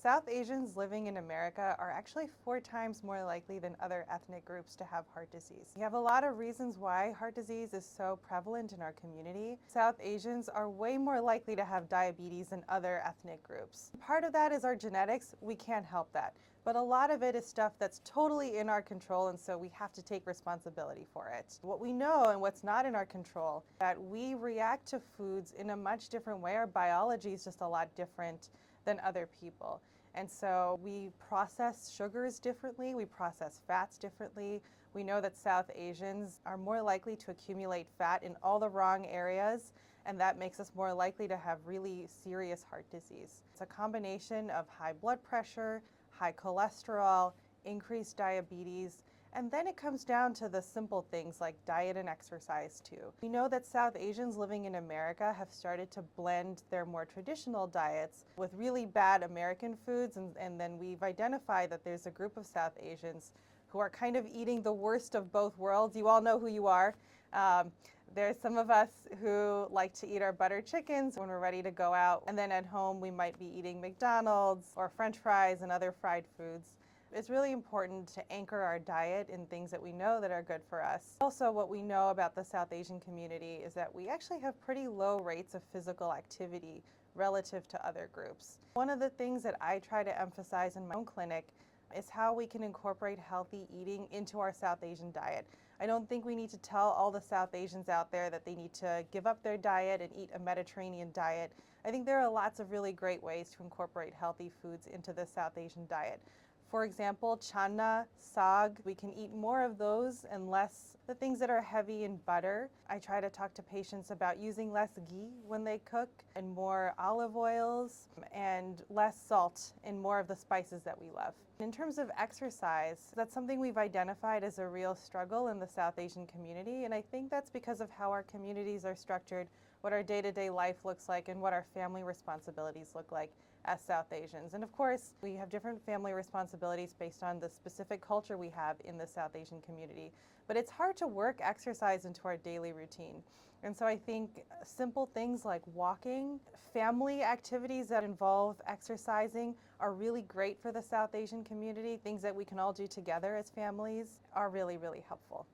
South Asians living in America are actually 4 times more likely than other ethnic groups to have heart disease. We have a lot of reasons why heart disease is so prevalent in our community. South Asians are way more likely to have diabetes than other ethnic groups. Part of that is our genetics. We can't help that. But a lot of it is stuff that's totally in our control, and so we have to take responsibility for it. What we know and what's not in our control, that we react to foods in a much different way. Our biology is just a lot different than other people. And so we process sugars differently, we process fats differently. We know that South Asians are more likely to accumulate fat in all the wrong areas, and that makes us more likely to have really serious heart disease. It's a combination of high blood pressure, high cholesterol, increased diabetes, and then it comes down to the simple things like diet and exercise too. We know that South Asians living in America have started to blend their more traditional diets with really bad American foods, and then we've identified that there's a group of South Asians who are kind of eating the worst of both worlds. You all know who you are. There's some of us who like to eat our butter chickens when we're ready to go out, and then at home we might be eating McDonald's or French fries and other fried foods. It's really important to anchor our diet in things that we know that are good for us. Also, what we know about the South Asian community is that we actually have pretty low rates of physical activity relative to other groups. One of the things that I try to emphasize in my own clinic is how we can incorporate healthy eating into our South Asian diet. I don't think we need to tell all the South Asians out there that they need to give up their diet and eat a Mediterranean diet. I think there are lots of really great ways to incorporate healthy foods into the South Asian diet. For example, chana, saag, we can eat more of those and less the things that are heavy in butter. I try to talk to patients about using less ghee when they cook and more olive oils and less salt and more of the spices that we love. In terms of exercise, that's something we've identified as a real struggle in the South Asian community, and I think that's because of how our communities are structured, what our day-to-day life looks like, and what our family responsibilities look like as South Asians. And of course, we have different family responsibilities based on the specific culture we have in the South Asian community. But it's hard to work exercise into our daily routine. And so I think simple things like walking, family activities that involve exercising are really great for the South Asian community. Things that we can all do together as families are really, really helpful.